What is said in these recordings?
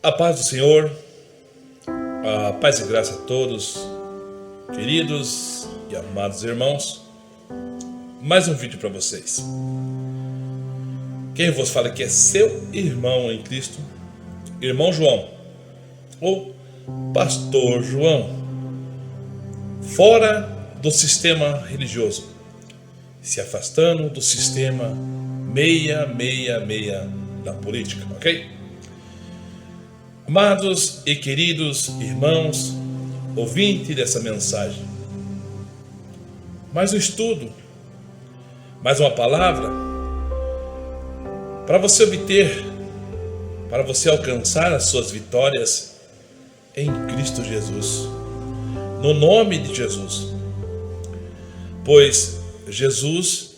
A paz do Senhor, a paz e graça a todos, queridos e amados irmãos. Mais um vídeo para vocês. Quem vos fala aqui é seu irmão em Cristo, irmão João, ou pastor João, fora do sistema religioso, se afastando do sistema 666 da política, ok? Amados e queridos irmãos, ouvintes dessa mensagem, mais um estudo, mais uma palavra para você obter, para você alcançar as suas vitórias em Cristo Jesus, no nome de Jesus, pois Jesus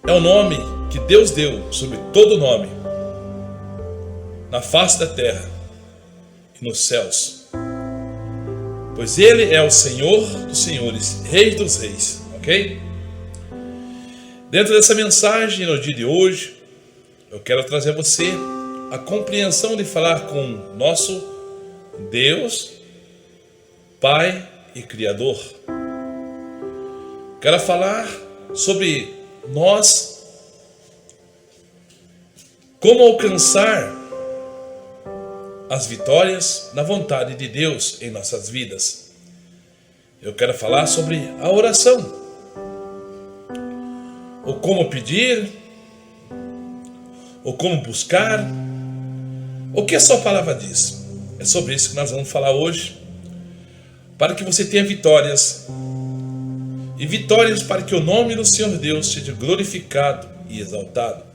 é o nome que Deus deu sobre todo nome, na face da terra, nos céus, pois Ele é o Senhor dos senhores, Rei dos reis, ok? Dentro dessa mensagem, no dia de hoje, eu quero trazer a você a compreensão de falar com nosso Deus, Pai e Criador. Quero falar sobre nós, como alcançar as vitórias na vontade de Deus em nossas vidas. Eu quero falar sobre a oração, o como pedir, o como buscar, o que a sua palavra diz. É sobre isso que nós vamos falar hoje, para que você tenha vitórias, e vitórias para que o nome do Senhor Deus seja glorificado e exaltado.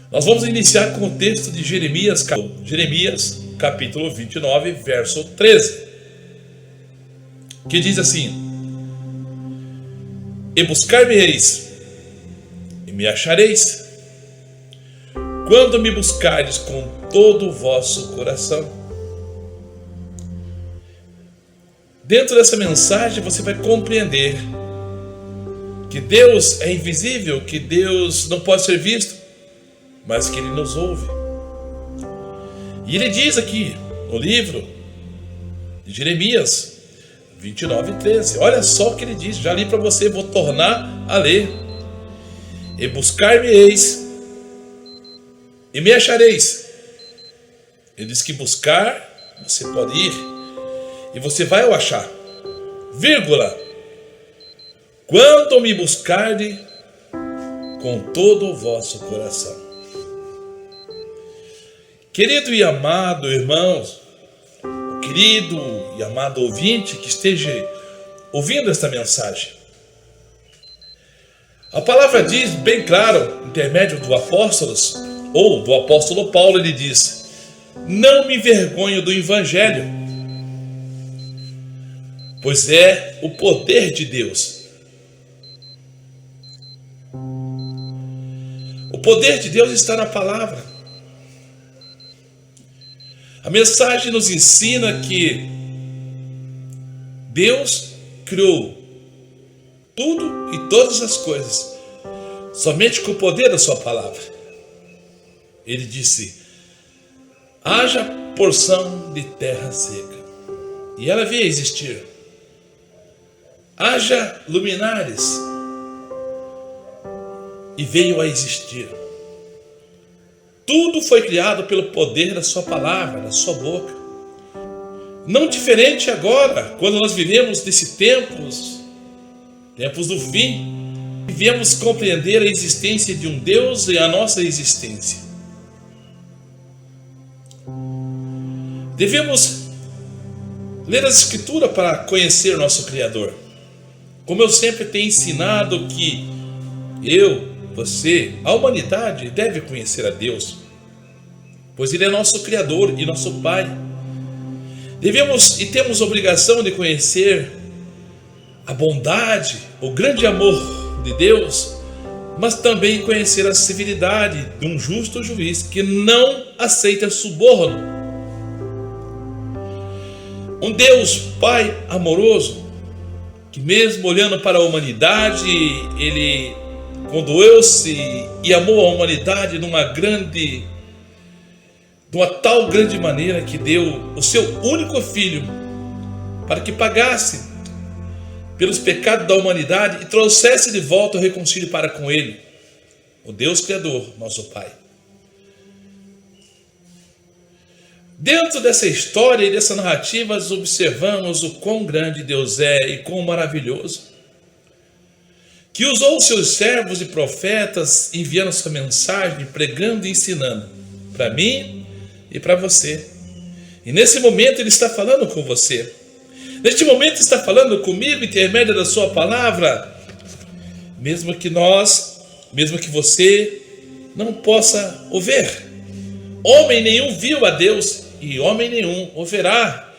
Nós vamos iniciar com o texto de Jeremias capítulo 29, verso 13, que diz assim: E buscar-me-eis, e me achareis, quando me buscardes com todo o vosso coração. Dentro dessa mensagem você vai compreender que Deus é invisível, que Deus não pode ser visto, mas que Ele nos ouve. E Ele diz aqui no livro de Jeremias 29:13, olha só o que Ele diz, já li para você, vou tornar a ler: E buscar-me-eis, e me achareis. Ele diz que buscar, você pode ir, e você vai o achar, vírgula, quando me buscarde com todo o vosso coração. Querido e amado irmãos, querido e amado ouvinte que esteja ouvindo esta mensagem, a palavra diz bem claro, intermédio do apóstolos, ou do apóstolo Paulo, ele diz: não me envergonho do evangelho, pois é o poder de Deus. O poder de Deus está na palavra. A mensagem nos ensina que Deus criou tudo e todas as coisas somente com o poder da sua palavra. Ele disse: haja porção de terra seca, e ela veio a existir. Haja luminares, e veio a existir. Tudo foi criado pelo poder da sua palavra, da sua boca. Não diferente agora, quando nós vivemos nesses tempos do fim, devemos compreender a existência de um Deus e a nossa existência. Devemos ler as Escrituras para conhecer o nosso Criador. Como eu sempre tenho ensinado que você, a humanidade deve conhecer a Deus, pois Ele é nosso Criador e nosso Pai. Devemos e temos obrigação de conhecer a bondade, o grande amor de Deus, mas também conhecer a severidade de um justo juiz que não aceita suborno. Um Deus Pai amoroso, que mesmo olhando para a humanidade, Ele condoeu-se e amou a humanidade de uma tal grande maneira que deu o seu único filho para que pagasse pelos pecados da humanidade e trouxesse de volta o reconcílio para com Ele, o Deus Criador, nosso Pai. Dentro dessa história e dessa narrativa, nós observamos o quão grande Deus é e quão maravilhoso, que usou os seus servos e profetas enviando sua mensagem, pregando e ensinando para mim e para você. E nesse momento Ele está falando com você. Neste momento está falando comigo, intermédio da sua palavra, mesmo que você não possa o ver. Homem nenhum viu a Deus e homem nenhum o verá.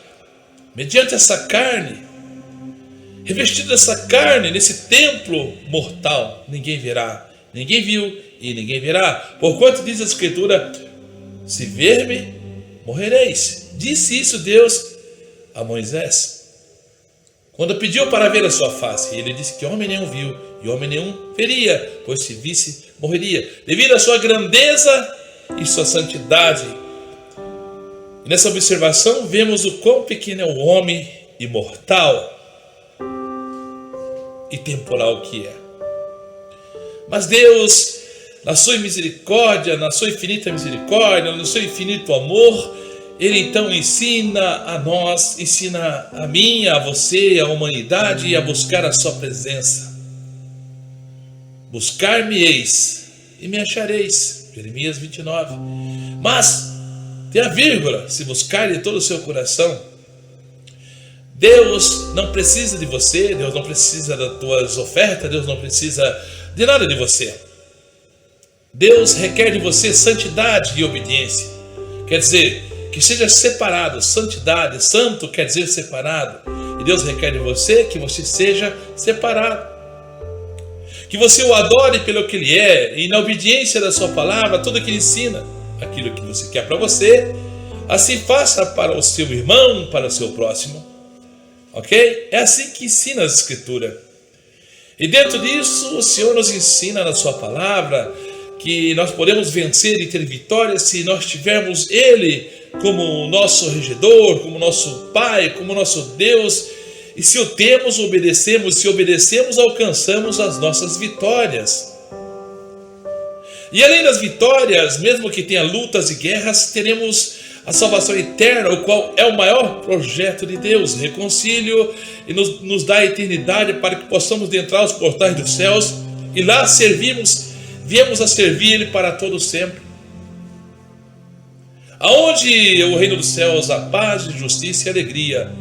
Mediante essa carne, revestido dessa carne, nesse templo mortal, ninguém verá, ninguém viu e ninguém verá. Porquanto diz a Escritura: se ver-me, morrereis. Disse isso Deus a Moisés, quando pediu para ver a sua face. Ele disse que homem nenhum viu e homem nenhum veria, pois se visse, morreria, devido à sua grandeza e sua santidade. E nessa observação vemos o quão pequeno é o homem imortal e temporal que é. Mas Deus, na sua misericórdia, na sua infinita misericórdia, no seu infinito amor, Ele então ensina a nós, ensina a mim, a você, a humanidade, a buscar a sua presença. Buscar-me-eis e me achareis. Jeremias 29. Mas, tem a vírgula: se buscar de todo o seu coração. Deus não precisa de você, Deus não precisa das tuas ofertas, Deus não precisa de nada de você. Deus requer de você santidade e obediência. Quer dizer, que seja separado. Santidade, santo quer dizer separado. E Deus requer de você que você seja separado, que você o adore pelo que Ele é, e na obediência da sua palavra, tudo que Ele ensina, aquilo que você quer para você, assim faça para o seu irmão, para o seu próximo. Ok? É assim que ensina a Escritura. E dentro disso, o Senhor nos ensina na sua palavra que nós podemos vencer e ter vitória se nós tivermos Ele como nosso regedor, como nosso Pai, como nosso Deus. E se o temos, obedecemos. Se obedecemos, alcançamos as nossas vitórias. E além das vitórias, mesmo que tenha lutas e guerras, teremos a salvação eterna, o qual é o maior projeto de Deus, reconcílio, e nos dá a eternidade para que possamos adentrar os portais dos céus e lá viemos a servir Ele para todo sempre. Aonde o reino dos céus há paz, justiça e alegria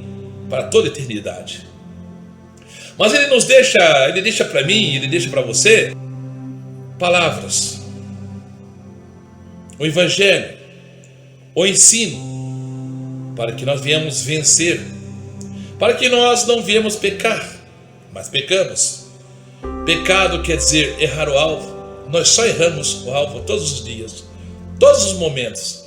para toda a eternidade. Mas Ele deixa para mim, Ele deixa para você palavras, o Evangelho, o ensino, para que nós viemos vencer, para que nós não viemos pecar, mas pecamos. Pecado quer dizer errar o alvo. Nós só erramos o alvo todos os dias, todos os momentos.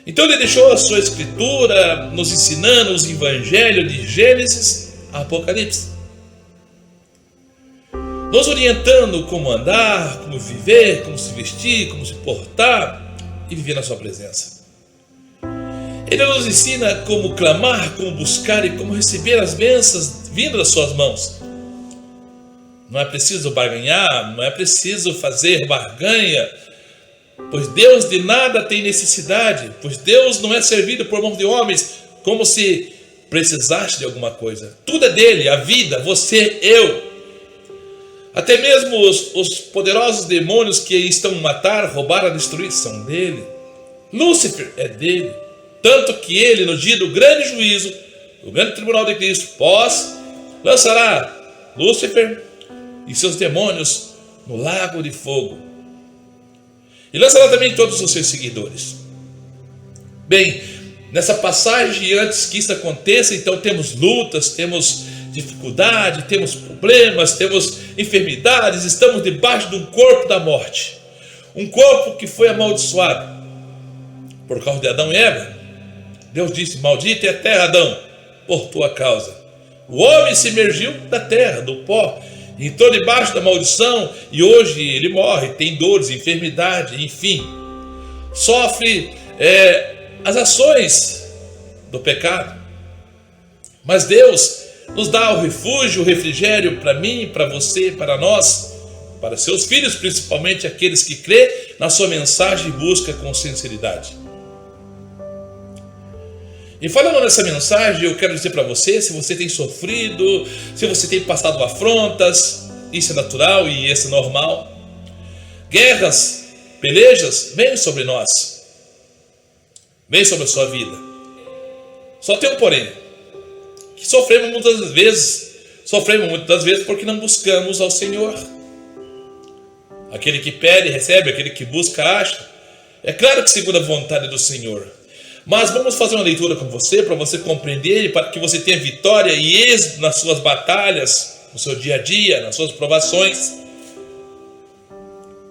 Então Ele deixou a sua Escritura nos ensinando os Evangelhos de Gênesis a Apocalipse, nos orientando como andar, como viver, como se vestir, como se portar e viver na sua presença. Ele nos ensina como clamar, como buscar e como receber as bênçãos vindo das suas mãos. Não é preciso barganhar, não é preciso fazer barganha, pois Deus de nada tem necessidade, pois Deus não é servido por mão de homens, como se precisasse de alguma coisa. Tudo é dele, a vida, você, eu. Até mesmo os poderosos demônios que estão a matar, roubar, a destruir, são dele. Lúcifer é dele. Tanto que ele, no dia do grande juízo, do grande tribunal de Cristo, lançará Lúcifer e seus demônios no lago de fogo. E lançará também todos os seus seguidores. Bem, nessa passagem, antes que isso aconteça, então temos lutas, temos dificuldade, temos problemas, temos enfermidades, estamos debaixo de um corpo da morte. Um corpo que foi amaldiçoado por causa de Adão e Eva. Deus disse: maldita é a terra, Adão, por tua causa. O homem se emergiu da terra, do pó, entrou debaixo da maldição e hoje ele morre, tem dores, enfermidade, enfim. Sofre as ações do pecado. Mas Deus nos dá o refúgio, o refrigério para mim, para você, para nós, para seus filhos, principalmente aqueles que crêem na sua mensagem e buscam com sinceridade. E falando nessa mensagem, eu quero dizer para você, se você tem sofrido, se você tem passado afrontas, isso é natural e isso é normal. Guerras, pelejas, vêm sobre nós, vêm sobre a sua vida. Só tem um porém, que sofremos muitas vezes porque não buscamos ao Senhor. Aquele que pede, recebe, aquele que busca, acha. É claro que segundo a vontade do Senhor. Mas vamos fazer uma leitura com você, para você compreender e para que você tenha vitória e êxito nas suas batalhas, no seu dia a dia, nas suas provações.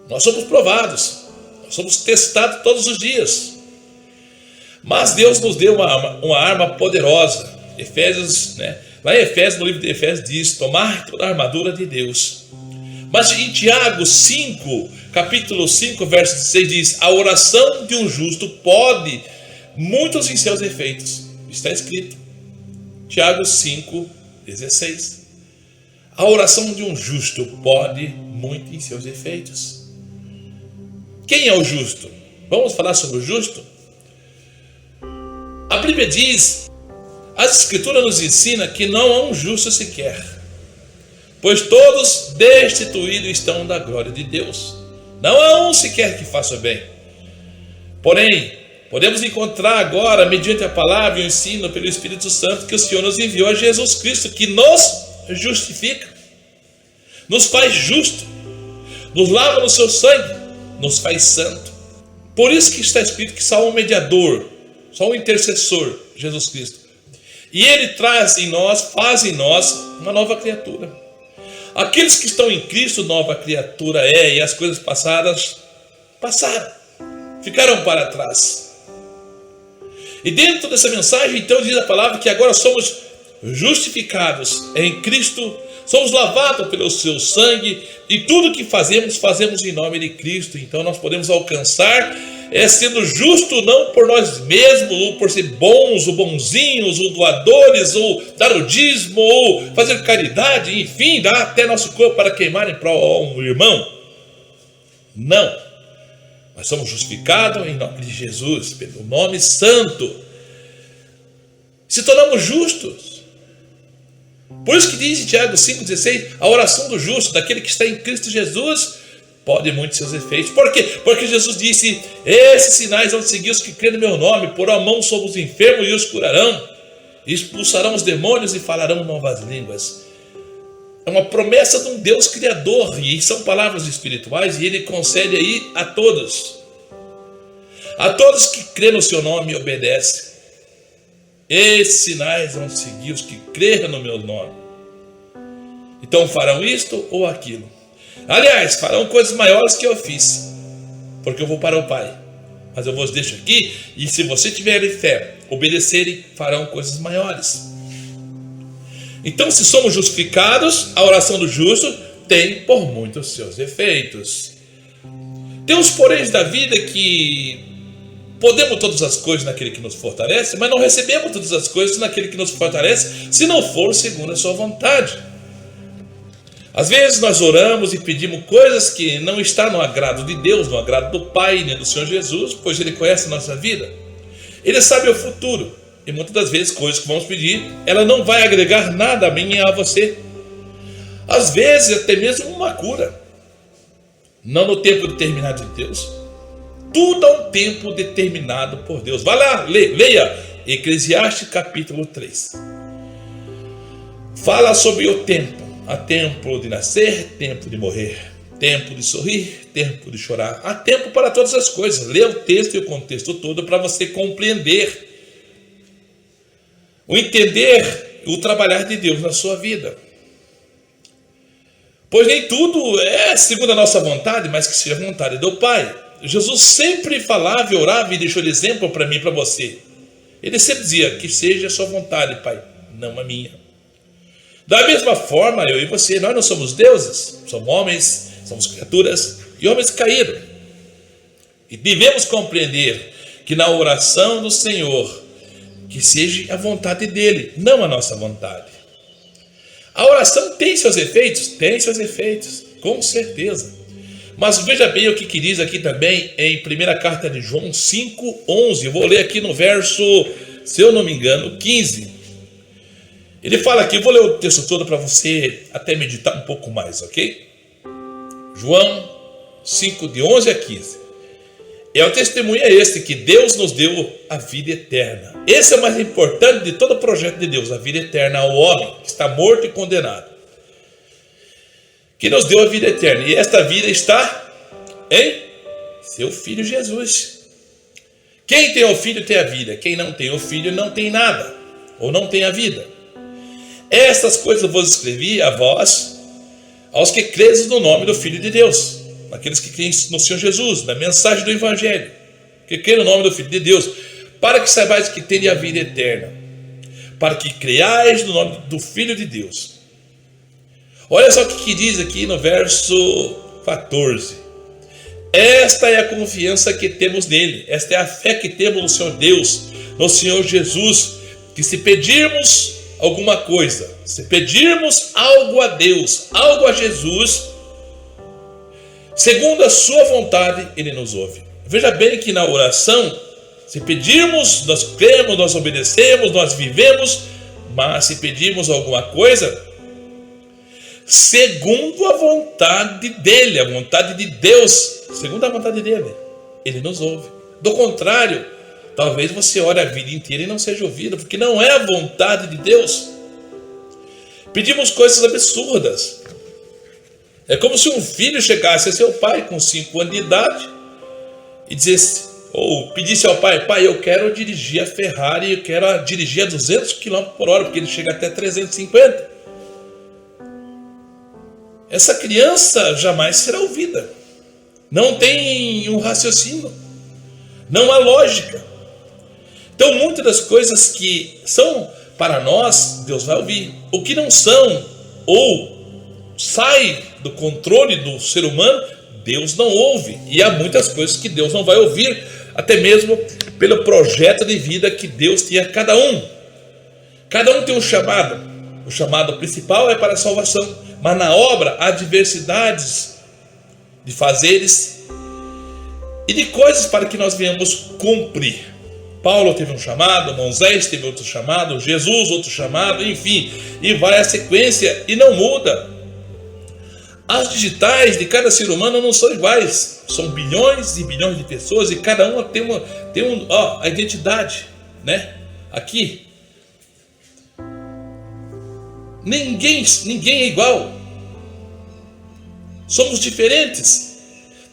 Nós somos provados, nós somos testados todos os dias. Mas Deus nos deu uma arma poderosa. Lá em Efésios, no livro de Efésios diz: tomar toda a armadura de Deus. Mas em Tiago 5, capítulo 5, verso 16 diz: a oração de um justo pode muitos em seus efeitos. Está escrito, Tiago 5, 16. A oração de um justo pode muito em seus efeitos. Quem é o justo? Vamos falar sobre o justo? A Bíblia diz, as Escrituras nos ensina que não há um justo sequer, pois todos destituídos estão da glória de Deus. Não há um sequer que faça o bem. Porém, podemos encontrar agora, mediante a palavra e o ensino pelo Espírito Santo, que o Senhor nos enviou a Jesus Cristo, que nos justifica, nos faz justo, nos lava no seu sangue, nos faz santo. Por isso que está escrito que só há um mediador, só um intercessor, Jesus Cristo. E Ele traz em nós, faz em nós uma nova criatura. Aqueles que estão em Cristo, nova criatura é, e as coisas passadas passaram, ficaram para trás. E dentro dessa mensagem, então, diz a palavra que agora somos justificados em Cristo, somos lavados pelo seu sangue, e tudo que fazemos, fazemos em nome de Cristo. Então nós podemos alcançar, sendo justo não por nós mesmos, ou por ser bons, ou bonzinhos, ou doadores, ou dar o dízimo, ou fazer caridade, enfim, dar até nosso corpo para queimar em prol a um irmão. Não. Nós somos justificados em nome de Jesus, pelo nome santo. Se tornamos justos. Por isso que diz em Tiago 5,16, a oração do justo, daquele que está em Cristo Jesus, pode muito seus efeitos. Por quê? Porque Jesus disse, esses sinais vão seguir os que creem no meu nome, porão a mão sobre os enfermos e os curarão, expulsarão os demônios e falarão novas línguas. É uma promessa de um Deus criador, e são palavras espirituais, e Ele concede aí a todos que creem no seu nome e obedecem. Esses sinais vão seguir os que creem no meu nome. Então farão isto ou aquilo. Aliás, farão coisas maiores que eu fiz, porque eu vou para o Pai. Mas eu vos deixo aqui, e se você tiver fé, obedecerem, farão coisas maiores. Então, se somos justificados, a oração do justo tem por muitos seus efeitos. Tem os poréns da vida que podemos todas as coisas naquele que nos fortalece, mas não recebemos todas as coisas naquele que nos fortalece, se não for segundo a sua vontade. Às vezes nós oramos e pedimos coisas que não estão no agrado de Deus, no agrado do Pai, nem do Senhor Jesus, pois Ele conhece a nossa vida. Ele sabe o futuro. E muitas das vezes coisas que vamos pedir, ela não vai agregar nada a mim e a você. Às vezes até mesmo uma cura. Não no tempo determinado de Deus. Tudo há um tempo determinado por Deus. Vai lá, leia Eclesiastes capítulo 3. Fala sobre o tempo. Há tempo de nascer, tempo de morrer, tempo de sorrir, tempo de chorar. Há tempo para todas as coisas. Lê o texto e o contexto todo para você compreender o entender, o trabalhar de Deus na sua vida. Pois nem tudo é segundo a nossa vontade, mas que seja a vontade do Pai. Jesus sempre falava e orava e deixou de exemplo para mim e para você. Ele sempre dizia, que seja a sua vontade, Pai, não a minha. Da mesma forma, eu e você, nós não somos deuses, somos homens, somos criaturas e homens caídos. E devemos compreender que na oração do Senhor, que seja a vontade dele, não a nossa vontade. A oração tem seus efeitos? Tem seus efeitos, com certeza. Mas veja bem o que diz aqui também em 1ª carta de João 5:11. Eu vou ler aqui no verso, se eu não me engano, 15. Ele fala aqui, eu vou ler o texto todo para você até meditar um pouco mais, ok? João 5, de 11 a 15. O testemunho é este, que Deus nos deu a vida eterna. Esse é o mais importante de todo o projeto de Deus, a vida eterna ao homem que está morto e condenado. Que nos deu a vida eterna. E esta vida está em seu Filho Jesus. Quem tem o Filho tem a vida. Quem não tem o Filho não tem nada, ou não tem a vida. Estas coisas eu vos escrevi a vós, aos que credes no nome do Filho de Deus, aqueles que creem no Senhor Jesus, na mensagem do Evangelho, que creem no nome do Filho de Deus, para que saibais que tende a vida eterna, para que creiais no nome do Filho de Deus. Olha só o que diz aqui no verso 14. Esta é a confiança que temos nele, esta é a fé que temos no Senhor Deus, no Senhor Jesus, que se pedirmos alguma coisa, se pedirmos algo a Deus, algo a Jesus, segundo a sua vontade, Ele nos ouve. Veja bem que na oração, se pedirmos, nós cremos, nós obedecemos, nós vivemos, mas se pedirmos alguma coisa, segundo a vontade dEle, a vontade de Deus, segundo a vontade dEle, Ele nos ouve. Do contrário, talvez você ore a vida inteira e não seja ouvido, porque não é a vontade de Deus. Pedimos coisas absurdas. É como se um filho chegasse a seu pai com 5 anos de idade e dissesse, ou pedisse ao pai, pai, eu quero dirigir a Ferrari, eu quero dirigir a 200 km por hora, porque ele chega até 350. Essa criança jamais será ouvida. Não tem um raciocínio. Não há lógica. Então, muitas das coisas que são para nós, Deus vai ouvir. O que não são, ou sai do controle do ser humano, Deus não ouve. E há muitas coisas que Deus não vai ouvir, até mesmo pelo projeto de vida que Deus tinha a cada um. Cada um tem um chamado. O chamado principal é para a salvação. Mas na obra há diversidades de fazeres e de coisas para que nós venhamos cumprir. Paulo teve um chamado, Moisés teve outro chamado, Jesus outro chamado, enfim, e vai a sequência e não muda. As digitais de cada ser humano não são iguais, são bilhões e bilhões de pessoas e cada uma tem a identidade, né? Aqui ninguém é igual, somos diferentes.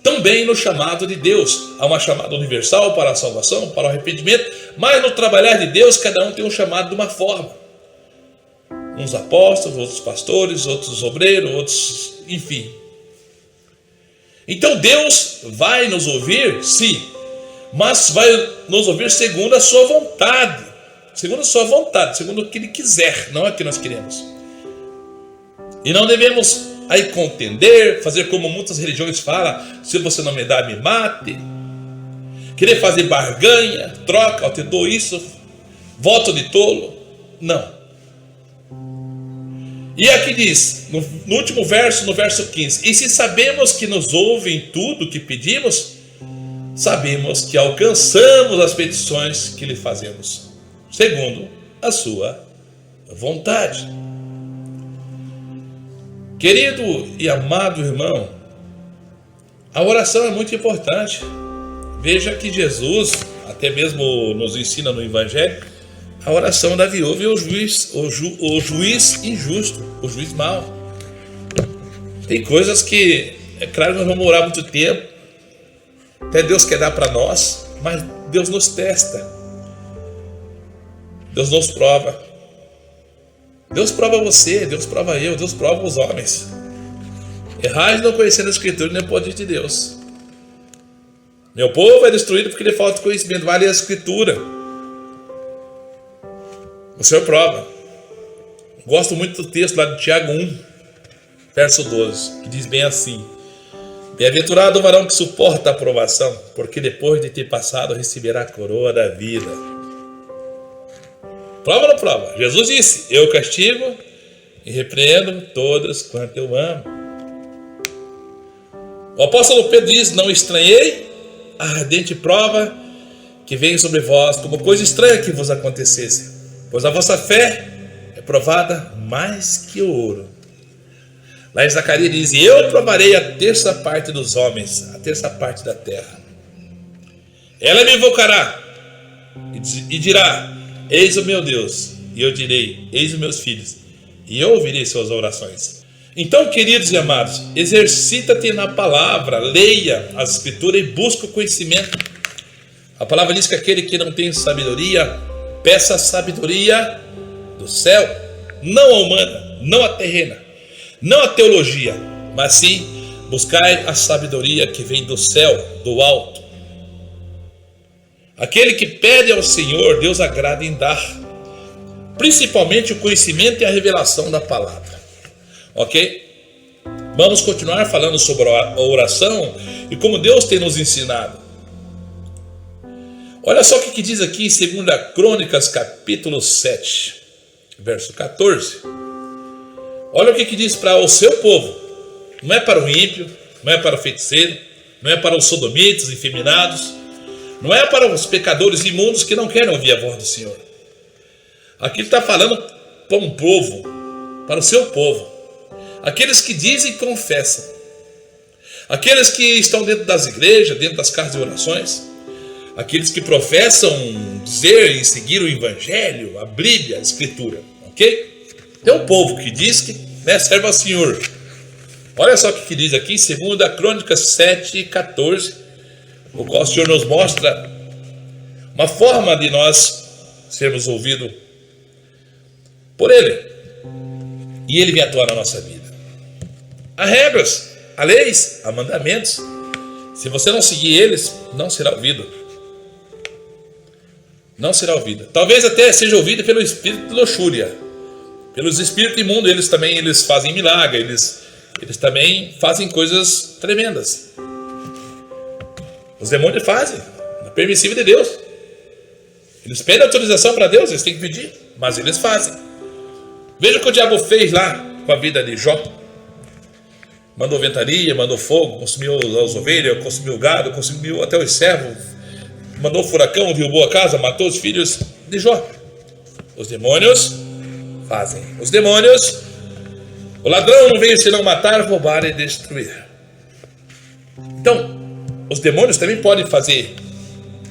Também no chamado de Deus, há uma chamada universal para a salvação, para o arrependimento, mas no trabalhar de Deus, cada um tem um chamado de uma forma. Uns apóstolos, outros pastores, outros obreiros, outros, enfim. Então Deus vai nos ouvir, sim, mas vai nos ouvir segundo a sua vontade. Segundo a sua vontade, segundo o que Ele quiser, não é o que nós queremos. E não devemos aí contender, fazer como muitas religiões falam, se você não me dá, me mate. Querer fazer barganha, troca, eu te dou isso, voto de tolo. Não. E aqui diz, no último verso, no verso 15: e se sabemos que nos ouve em tudo que pedimos, sabemos que alcançamos as petições que lhe fazemos, segundo a sua vontade. Querido e amado irmão, a oração é muito importante. Veja que Jesus, até mesmo nos ensina no Evangelho, a oração da viúva e o juiz injusto, o juiz mau. Tem coisas que, é claro, nós vamos orar muito tempo, até Deus quer dar para nós, mas Deus nos testa, Deus nos prova. Deus prova você, Deus prova eu, Deus prova os homens. Errais não conhecendo a Escritura nem o poder de Deus. Meu povo é destruído porque lhe falta conhecimento. Vai ler a Escritura. O Senhor prova. Gosto muito do texto lá de Tiago 1, verso 12, que diz bem assim: bem-aventurado o varão que suporta a provação, porque depois de ter passado receberá a coroa da vida. Prova ou não prova? Jesus disse: eu castigo e repreendo todos quanto eu amo. O apóstolo Pedro diz: não estranhei a ardente prova que vem sobre vós, como coisa estranha que vos acontecesse, pois a vossa fé é provada mais que o ouro. Lá em Zacarias diz: e eu provarei a terça parte dos homens, a terça parte da terra. Ela me invocará e dirá: eis o meu Deus. E eu direi: eis os meus filhos. E eu ouvirei suas orações. Então, queridos e amados, exercita-te na palavra, leia a Escritura e busca o conhecimento. A palavra diz que aquele que não tem sabedoria, peça a sabedoria do céu, não a humana, não a terrena, não a teologia, mas sim buscai a sabedoria que vem do céu, do alto. Aquele que pede ao Senhor, Deus agrada em dar, principalmente o conhecimento e a revelação da palavra. Ok? Vamos continuar falando sobre a oração e como Deus tem nos ensinado. Olha só o que diz aqui em 2 Crônicas, capítulo 7, verso 14. Olha o que diz para o seu povo. Não é para o ímpio, não é para o feiticeiro, não é para os sodomitas, efeminados, não é para os pecadores imundos que não querem ouvir a voz do Senhor. Aqui ele está falando para um povo, para o seu povo, aqueles que dizem e confessam, aqueles que estão dentro das igrejas, dentro das casas de orações, aqueles que professam dizer e seguir o Evangelho, a Bíblia, a Escritura, ok? Tem um povo que diz que serve ao Senhor. Olha só o que diz aqui em 2 Crônicas 7, 14, o qual o Senhor nos mostra uma forma de nós sermos ouvidos por Ele, e Ele vem atuar na nossa vida. Há regras, há leis, há mandamentos. Se você não seguir eles, não será ouvido. Não será ouvido. Talvez até seja ouvido pelo espírito de luxúria, pelos espíritos imundos. Eles fazem milagre, eles também fazem coisas tremendas. Os demônios fazem, é permissível de Deus. Eles pedem autorização para Deus, eles têm que pedir, mas eles fazem. Veja o que o diabo fez lá com a vida de Jó. Mandou ventania, mandou fogo, consumiu as ovelhas, consumiu o gado, consumiu até os servos, mandou furacão, derrubou a casa, matou os filhos de Jó. Os demônios fazem. Os demônios, o ladrão não veio senão matar, roubar e destruir. Então, os demônios também podem fazer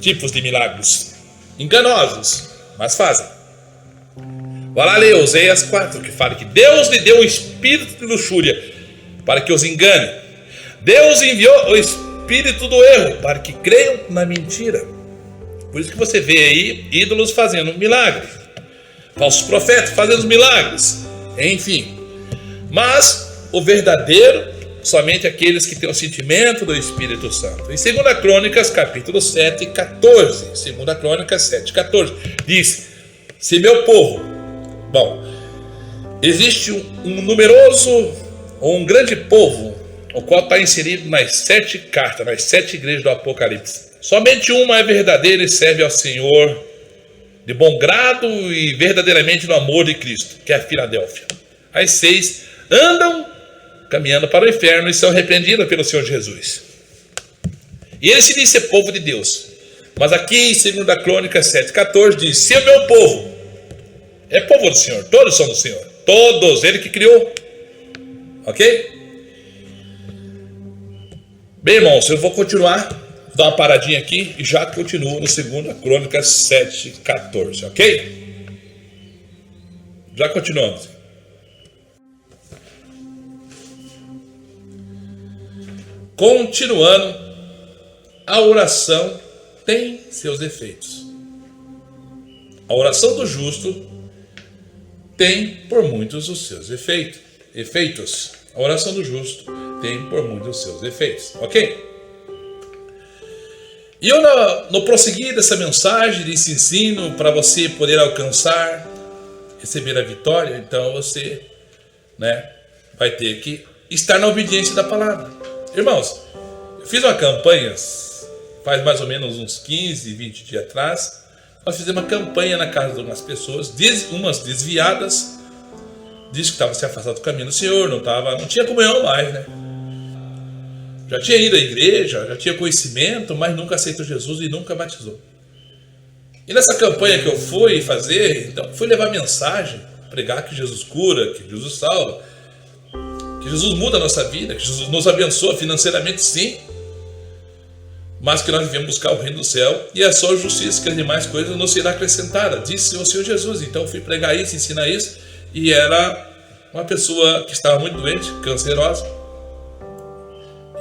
tipos de milagres enganosos, mas fazem. Vai lá ler Oséias 4, que fala que Deus lhe deu o espírito de luxúria para que os engane. Deus enviou o espírito do erro para que creiam na mentira. Por isso que você vê aí ídolos fazendo milagres, falsos profetas fazendo milagres, enfim. Mas o verdadeiro, somente aqueles que têm o sentimento do Espírito Santo. Em 2 Crônicas, capítulo 7, 14. 2 Crônicas 7, 14. Diz: se meu povo... Bom, existe um numeroso ou um grande povo, o qual está inserido nas 7 cartas, nas 7 igrejas do Apocalipse. Somente uma é verdadeira e serve ao Senhor de bom grado e verdadeiramente no amor de Cristo, que é a Filadélfia. As 6 andam caminhando para o inferno e são repreendidas pelo Senhor Jesus. E eles se dizem ser povo de Deus. Mas aqui em 2 Crônicas 7,14 diz: se o meu povo é povo do Senhor, todos são do Senhor, todos, Ele que criou. Ok? Bem, irmãos, eu vou continuar, dar uma paradinha aqui e já continuo no 2 Crônicas 7,14, ok? Já continuamos. Continuando, a oração tem seus efeitos. A oração do justo tem por muitos os seus efeitos. A oração do justo tem por muitos os seus efeitos, ok? E eu no prosseguir dessa mensagem, desse ensino, para você poder alcançar, receber a vitória, então você, vai ter que estar na obediência da palavra. Irmãos, eu fiz uma campanha, faz mais ou menos uns 15, 20 dias atrás, nós fizemos uma campanha na casa de umas pessoas, umas desviadas, disse que estava se afastado do caminho do Senhor, não tinha comunhão mais, Já tinha ido à igreja, já tinha conhecimento, mas nunca aceitou Jesus e nunca batizou. E nessa campanha que eu fui fazer, então fui levar mensagem, pregar que Jesus cura, que Jesus salva, que Jesus muda a nossa vida, que Jesus nos abençoa financeiramente, sim, mas que nós devemos buscar o reino do céu e a sua justiça, que as demais coisas nos será acrescentada, disse o Senhor Jesus. Então fui pregar isso, ensinar isso, e era uma pessoa que estava muito doente, cancerosa,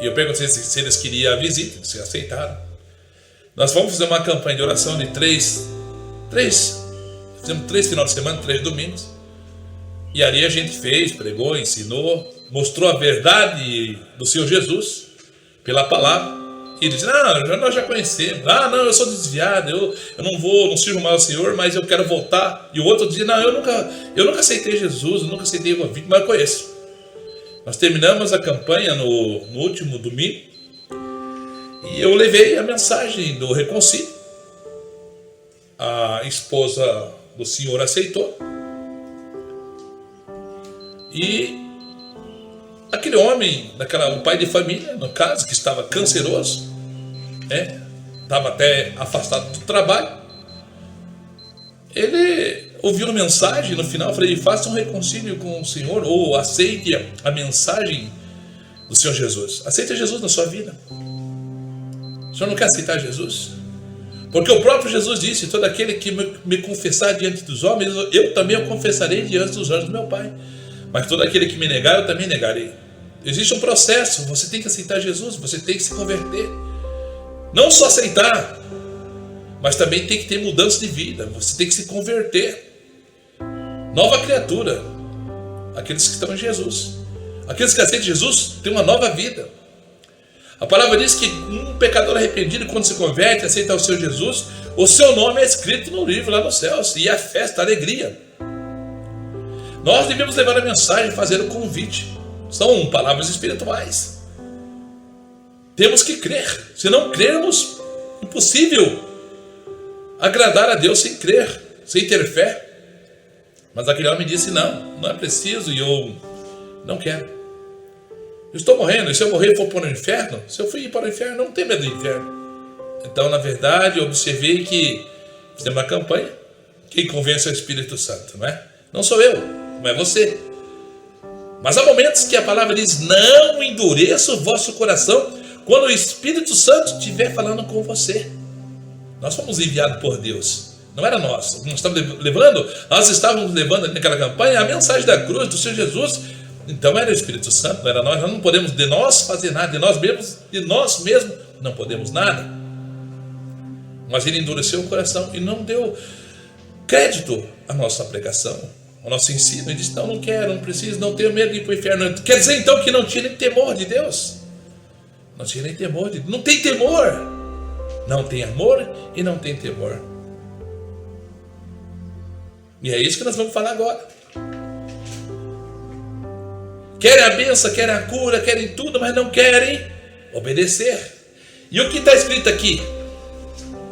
e eu perguntei se eles queriam a visita, eles aceitaram. Nós vamos fazer uma campanha de oração de fizemos 3 finais de semana, 3 domingos, e ali a gente fez, pregou, ensinou, mostrou a verdade do Senhor Jesus pela palavra. E ele disse: nós já conhecemos. Não, eu sou desviado, eu não sirvo mais ao Senhor, mas eu quero voltar. E o outro dizia: não, eu nunca aceitei Jesus, eu nunca aceitei o convite, mas eu conheço. Nós terminamos a campanha no último domingo e eu levei a mensagem do reconcílio. A esposa do senhor aceitou. E aquele homem, o pai de família, no caso, que estava canceroso, estava até afastado do trabalho, ele ouviu a mensagem. No final eu falei: faça um reconcílio com o Senhor, ou aceite a mensagem do Senhor Jesus. Aceite Jesus na sua vida. O senhor não quer aceitar Jesus? Porque o próprio Jesus disse: todo aquele que me confessar diante dos homens, eu também o confessarei diante dos olhos do meu Pai. Mas todo aquele que me negar, eu também negarei. Existe um processo, você tem que aceitar Jesus, você tem que se converter. Não só aceitar, mas também tem que ter mudança de vida, você tem que se converter. Nova criatura, aqueles que estão em Jesus. Aqueles que aceitam Jesus têm uma nova vida. A palavra diz que um pecador arrependido, quando se converte, aceita o Senhor Jesus, o seu nome é escrito no livro lá nos céus, e a festa, a alegria. Nós devemos levar a mensagem, fazer o convite. São palavras espirituais. Temos que crer. Se não crermos, impossível agradar a Deus sem crer, sem ter fé. Mas aquele homem disse: não é preciso, e eu não quero. Eu estou morrendo, e se eu morrer e for para o inferno, se eu fui para o inferno, não tenho medo do inferno. Então, na verdade, eu observei que fizemos uma campanha. Quem convence é o Espírito Santo, não é? Não sou eu, não é você. Mas há momentos que a palavra diz: não endureça o vosso coração quando o Espírito Santo estiver falando com você. Nós fomos enviados por Deus, não era nós. Nós estávamos levando naquela campanha a mensagem da cruz do Senhor Jesus. Então era o Espírito Santo, não era nós. Nós não podemos de nós fazer nada, de nós mesmos não podemos nada. Mas ele endureceu o coração e não deu crédito à nossa pregação, ao nosso ensino. Ele disse: não quero, não preciso, não tenho medo de ir para o inferno. Quer dizer então que não tinha nem temor de Deus. Não tinha nem temor de Deus. Não tem temor. Não tem amor e não tem temor. E é isso que nós vamos falar agora. Querem a bênção, querem a cura, querem tudo, mas não querem obedecer. E o que está escrito aqui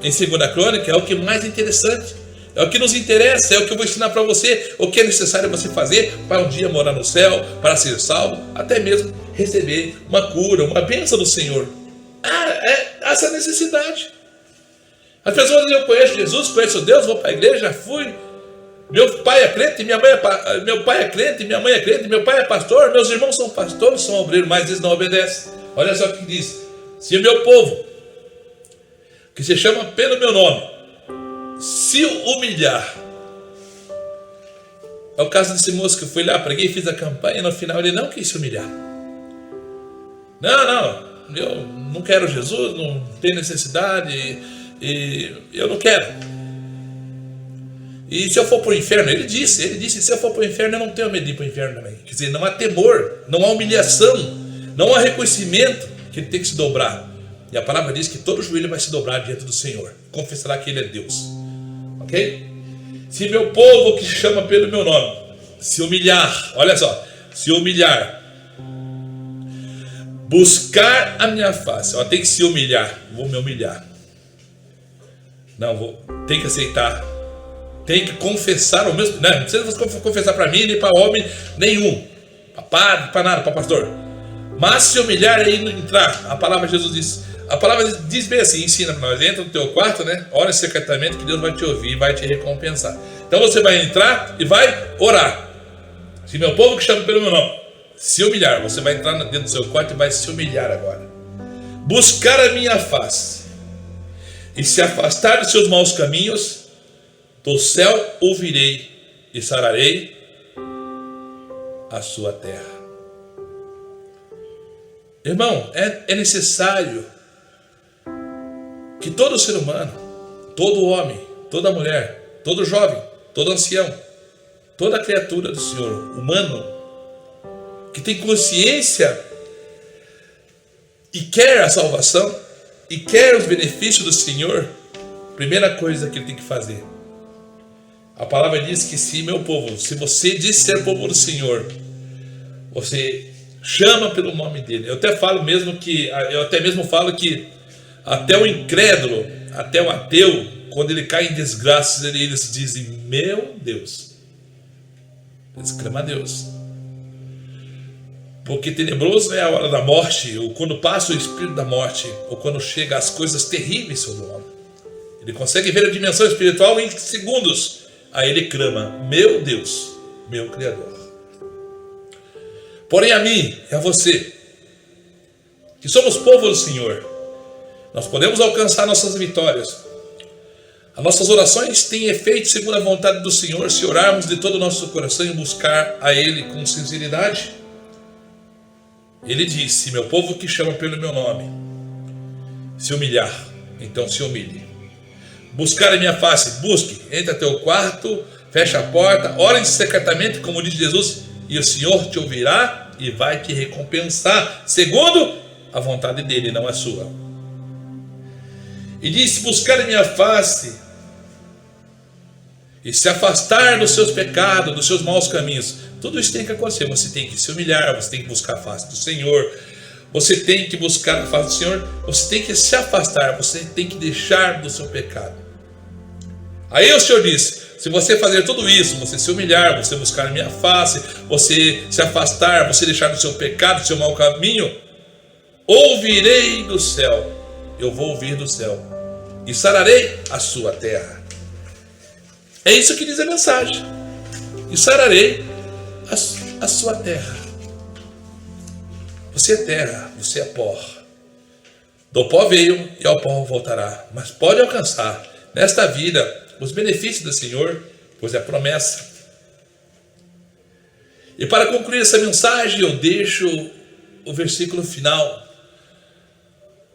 em 2 Crônica é o que mais interessante. É o que nos interessa, é o que eu vou ensinar para você, o que é necessário você fazer para um dia morar no céu, para ser salvo, até mesmo receber uma cura, uma bênção do Senhor. Essa é a necessidade. As pessoas dizem, eu conheço Jesus, conheço Deus, vou para a igreja, já fui. Meu pai é crente, meu pai é crente, minha mãe é crente, meu pai é pastor, meus irmãos são pastores, são obreiros, mas eles não obedecem. Olha só o que diz: se o meu povo, que se chama pelo meu nome, se humilhar. É o caso desse moço que eu fui lá, preguei, fiz a campanha, e no final ele não quis se humilhar. Não, eu não quero Jesus, não tenho necessidade, e eu não quero. E se eu for para o inferno, ele disse, se eu for para o inferno, eu não tenho medo de ir para o inferno também. Quer dizer, não há temor, não há humilhação, não há reconhecimento que ele tem que se dobrar. E a palavra diz que todo joelho vai se dobrar diante do Senhor, confessará que Ele é Deus. Ok? Se meu povo que se chama pelo meu nome se humilhar, olha só, se humilhar, buscar a minha face, ó, tem que se humilhar, vou me humilhar. Tem que aceitar. Tem que confessar o mesmo. Não precisa confessar para mim, nem para homem nenhum. Para padre, para nada, para pastor. Mas se humilhar é entrar. A palavra de Jesus diz. A palavra diz bem assim, ensina para nós. Entra no teu quarto, né? Ora secretamente que Deus vai te ouvir e vai te recompensar. Então você vai entrar e vai orar. Se meu povo que chama pelo meu nome se humilhar, você vai entrar dentro do seu quarto e vai se humilhar agora. Buscar a minha face e se afastar dos seus maus caminhos, do céu ouvirei e sararei a sua terra. Irmão, é necessário que todo ser humano, todo homem, toda mulher, todo jovem, todo ancião, toda criatura do Senhor, humano, que tem consciência e quer a salvação e quer os benefícios do Senhor, primeira coisa que ele tem que fazer. A palavra diz que se meu povo, se você diz ser povo do Senhor, você chama pelo nome dele. Eu até mesmo falo que até o incrédulo, até o ateu, quando ele cai em desgraças, eles dizem, meu Deus. Eles clamam a Deus. Porque tenebroso é a hora da morte, ou quando passa o espírito da morte, ou quando chega as coisas terríveis sobre o homem. Ele consegue ver a dimensão espiritual em segundos. Aí ele clama, meu Deus, meu Criador. Porém a mim e a você, que somos povo do Senhor, nós podemos alcançar nossas vitórias. As nossas orações têm efeito segundo a vontade do Senhor, se orarmos de todo o nosso coração e buscar a Ele com sinceridade. Ele diz, se meu povo que chama pelo meu nome se humilhar, então se humilhe. Buscar a minha face, busque, entra teu quarto, fecha a porta, ore secretamente, como diz Jesus, e o Senhor te ouvirá e vai te recompensar, segundo a vontade dele, não a sua. E diz, buscar a minha face e se afastar dos seus pecados, dos seus maus caminhos. Tudo isso tem que acontecer, você tem que se humilhar, você tem que buscar a face do Senhor, você tem que buscar a face do Senhor, você tem que se afastar, você tem que deixar do seu pecado. Aí o Senhor diz, se você fazer tudo isso, você se humilhar, você buscar a minha face, você se afastar, você deixar do seu pecado, do seu mau caminho, ouvirei do céu, eu vou ouvir do céu, e sararei a sua terra. É isso que diz a mensagem, e sararei a sua terra. Você é terra, você é pó. Do pó veio e ao pó voltará. Mas pode alcançar nesta vida os benefícios do Senhor, pois é promessa. E para concluir essa mensagem, eu deixo o versículo final,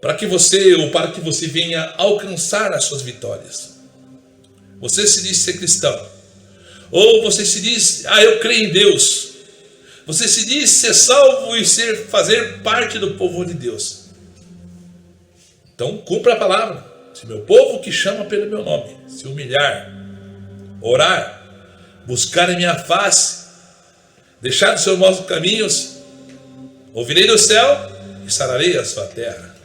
para que você venha alcançar as suas vitórias. Você se diz ser cristão, ou você se diz, eu creio em Deus. Você se diz ser salvo e fazer parte do povo de Deus. Então cumpra a palavra. Se meu povo que chama pelo meu nome se humilhar, orar, buscar a minha face, deixar dos seus maus caminhos, ouvirei do céu e sararei a sua terra.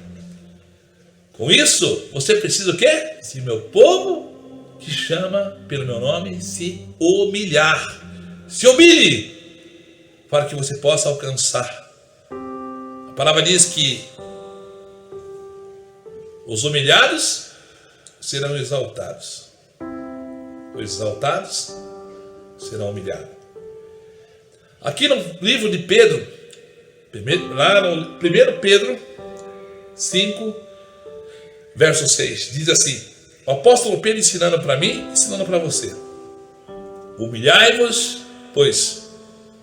Com isso, você precisa o quê? Se meu povo que chama pelo meu nome se humilhar. Se humilhe para que você possa alcançar. A palavra diz que os humilhados serão exaltados. Os exaltados serão humilhados. Aqui no livro de Pedro, lá no 1 Pedro 5, verso 6, diz assim: o apóstolo Pedro ensinando para mim, ensinando para você: humilhai-vos, pois,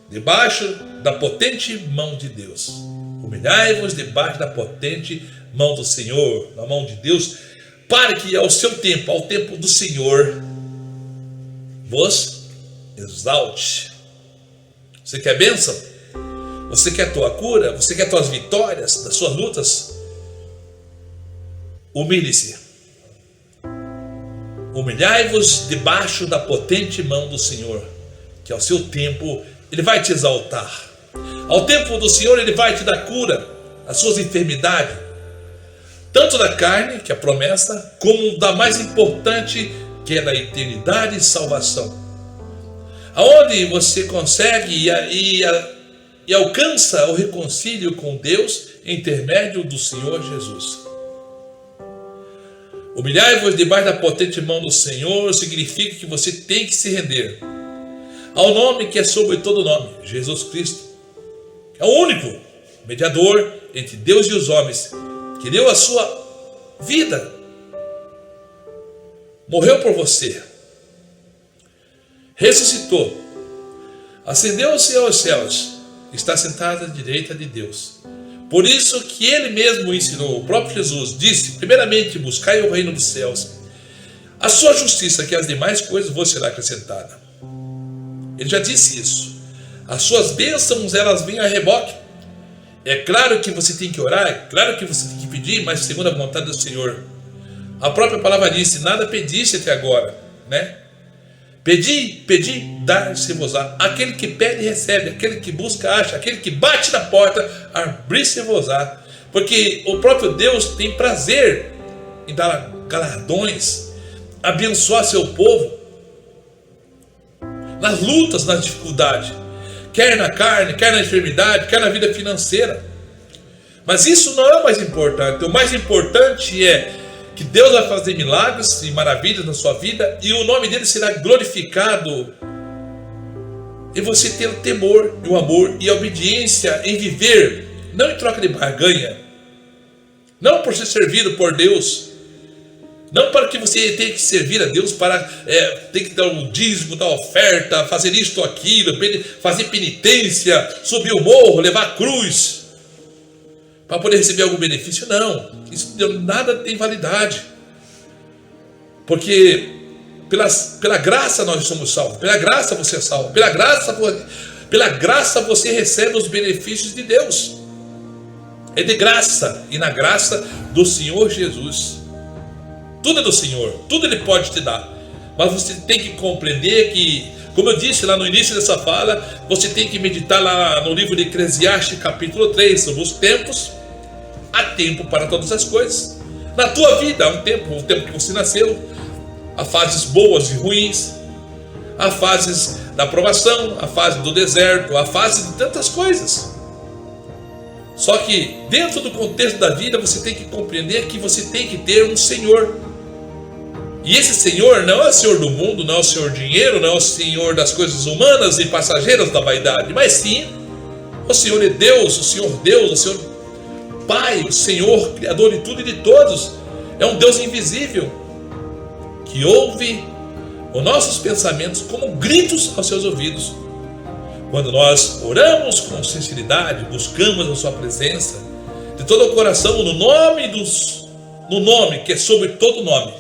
debaixo da potente mão de Deus. Humilhai-vos debaixo da potente mão do Senhor, na mão de Deus, para que ao seu tempo, ao tempo do Senhor, vos exalte. Você quer bênção? Você quer tua cura? Você quer tuas vitórias das suas lutas? Humilhe-se. Humilhai-vos debaixo da potente mão do Senhor, que ao seu tempo Ele vai te exaltar. Ao tempo do Senhor Ele vai te dar cura às suas enfermidades, tanto da carne, que é a promessa, como da mais importante, que é da eternidade e salvação. Aonde você consegue e alcança o reconcílio com Deus em intermédio do Senhor Jesus. Humilhai-vos debaixo da potente mão do Senhor significa que você tem que se render ao nome que é sobre todo nome, Jesus Cristo. É o único mediador entre Deus e os homens, que deu a sua vida, morreu por você, ressuscitou, ascendeu-se aos céus, está sentado à direita de Deus. Por isso que Ele mesmo ensinou, o próprio Jesus disse: primeiramente buscai o reino dos céus, a sua justiça, que as demais coisas vos será acrescentada. Ele já disse isso. As suas bênçãos, elas vêm a reboque. É claro que você tem que orar, é claro que você tem que pedir, mas segundo a vontade do Senhor. A própria palavra disse: nada pediste até agora, né? Pedi, dar-se-vos-á. Aquele que pede, recebe. Aquele que busca, acha. Aquele que bate na porta, abrir-se-vos-á. Porque o próprio Deus tem prazer em dar galardões, abençoar seu povo nas lutas, nas dificuldades, quer na carne, quer na enfermidade, quer na vida financeira. Mas isso não é o mais importante. O mais importante é que Deus vai fazer milagres e maravilhas na sua vida, e o nome dele será glorificado, e você ter o temor, e o amor e a obediência em viver, não em troca de barganha, não por ser servido por Deus, não para que você tenha que servir a Deus, para ter que dar um dízimo, dar oferta, fazer isto ou aquilo, fazer penitência, subir o morro, levar a cruz para poder receber algum benefício. Não, isso nada tem validade, porque pela graça nós somos salvos, pela graça você é salvo, pela graça você recebe os benefícios de Deus. É de graça, e na graça do Senhor Jesus. Tudo é do Senhor, tudo Ele pode te dar, mas você tem que compreender que, como eu disse lá no início dessa fala, você tem que meditar lá no livro de Eclesiastes capítulo 3, sobre os tempos. Há tempo para todas as coisas. Na tua vida há um tempo que você nasceu. Há fases boas e ruins, há fases da aprovação, há fase do deserto, há fase de tantas coisas. Só que dentro do contexto da vida você tem que compreender que você tem que ter um Senhor. E esse Senhor não é o Senhor do mundo, não é o Senhor dinheiro, não é o Senhor das coisas humanas e passageiras da vaidade, mas sim o Senhor é Deus, o Senhor Pai, o Senhor Criador de tudo e de todos. É um Deus invisível que ouve os nossos pensamentos como gritos aos seus ouvidos. Quando nós oramos com sinceridade, buscamos a sua presença de todo o coração, no nome que é sobre todo nome,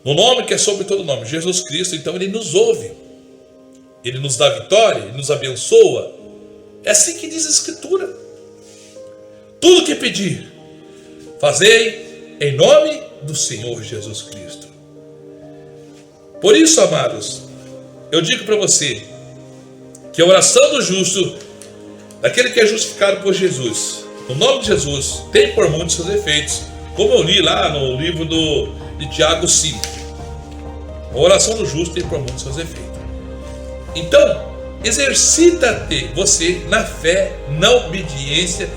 no nome que é sobre todo nome, Jesus Cristo, então Ele nos ouve, Ele nos dá vitória, Ele nos abençoa. É assim que diz a Escritura. Tudo que pedir, fazei em nome do Senhor Jesus Cristo. Por isso, amados, eu digo para você que a oração do justo, daquele que é justificado por Jesus, no nome de Jesus, tem por muitos seus efeitos, como eu li lá no livro de Tiago 5. A oração do justo tem por muitos seus efeitos. Então, exercita-te você na fé, na obediência,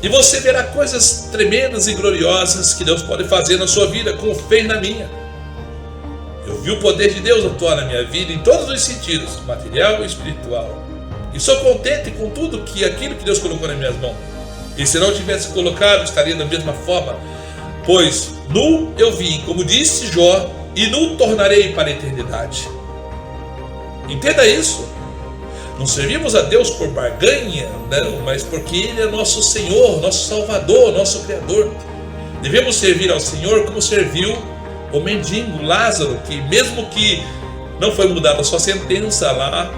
e você verá coisas tremendas e gloriosas que Deus pode fazer na sua vida, como fez na minha. Eu vi o poder de Deus atuar na minha vida em todos os sentidos, material e espiritual. E sou contente com tudo aquilo que Deus colocou nas minhas mãos. E se não tivesse colocado, estaria da mesma forma. Pois nu eu vim, como disse Jó, e nu tornarei para a eternidade. Entenda isso. Não servimos a Deus por barganha, não, mas porque Ele é nosso Senhor, nosso Salvador, nosso Criador. Devemos servir ao Senhor como serviu o mendigo Lázaro, que mesmo que não foi mudada a sua sentença lá,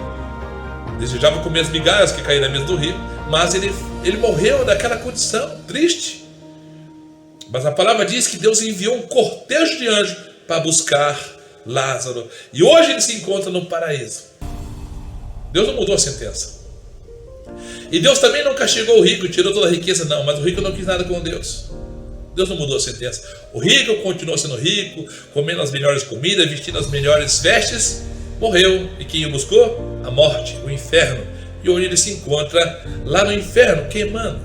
desejava comer as migalhas que caíram na mesa do rico, mas ele morreu daquela condição triste. Mas a palavra diz que Deus enviou um cortejo de anjos para buscar Lázaro, e hoje ele se encontra no paraíso. Deus não mudou a sentença. E Deus também não castigou o rico, tirou toda a riqueza, não. Mas o rico não quis nada com Deus. Deus não mudou a sentença. O rico continuou sendo rico, comendo as melhores comidas, vestindo as melhores vestes. Morreu. E quem o buscou? A morte, o inferno. E hoje ele se encontra lá no inferno, queimando.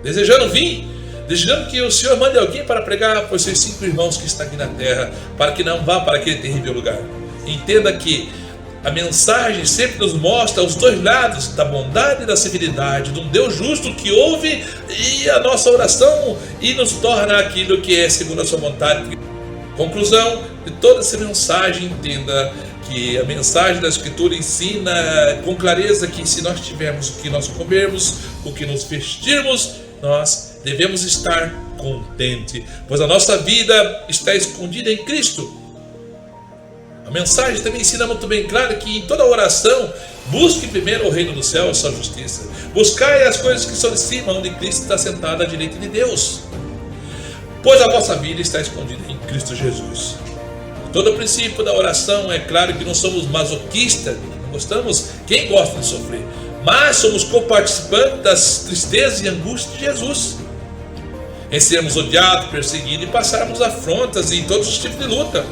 Desejando vir, desejando que o Senhor mande alguém para pregar para os seus 5 irmãos que estão aqui na terra, para que não vá para aquele terrível lugar. Entenda que a mensagem sempre nos mostra os dois lados da bondade e da severidade, de um Deus justo que ouve e a nossa oração e nos torna aquilo que é segundo a sua vontade. Conclusão de toda essa mensagem, entenda que a mensagem da Escritura ensina com clareza que se nós tivermos o que nós comermos, o que nos vestirmos, nós devemos estar contentes, pois a nossa vida está escondida em Cristo. A mensagem também ensina muito bem claro que em toda oração, busque primeiro o reino do céu e a sua justiça. Buscai as coisas que são de cima, onde Cristo está sentado à direita de Deus. Pois a vossa vida está escondida em Cristo Jesus. Todo o princípio da oração é claro que não somos masoquistas, não gostamos, quem gosta de sofrer, mas somos coparticipantes das tristezas e angústias de Jesus. Em sermos odiados, perseguidos e passarmos afrontas em todos os tipos de luta.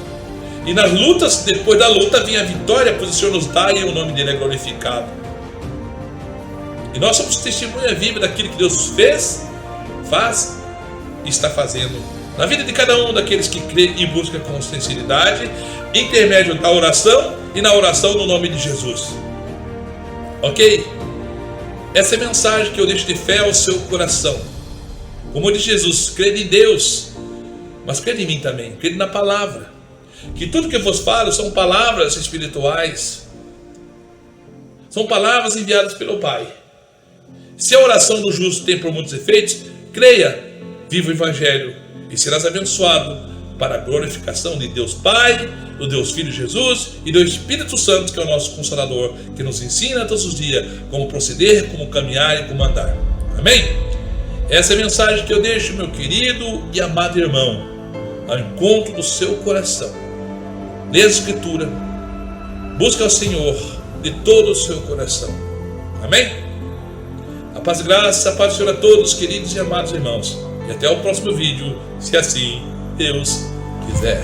E nas lutas, depois da luta, vem a vitória, pois o Senhor nos dá e o nome dele é glorificado. E nós somos testemunha viva daquilo que Deus fez, faz e está fazendo na vida de cada um daqueles que crê e busca com sinceridade, intermédio da oração e na oração no nome de Jesus. Ok? Essa é a mensagem que eu deixo de fé ao seu coração. Como diz Jesus, crede em Deus, mas crede em mim também, crede na palavra. Que tudo que eu vos falo são palavras espirituais, são palavras enviadas pelo Pai. Se a oração do justo tem por muitos efeitos, creia, viva o Evangelho e serás abençoado para a glorificação de Deus Pai, do Deus Filho Jesus e do Espírito Santo, que é o nosso Consolador, que nos ensina todos os dias como proceder, como caminhar e como andar. Amém? Essa é a mensagem que eu deixo, meu querido e amado irmão, ao encontro do seu coração. Lê a Escritura, busca ao Senhor de todo o seu coração. Amém? A paz e graça, a paz do Senhor a todos, queridos e amados irmãos. E até o próximo vídeo, se assim Deus quiser.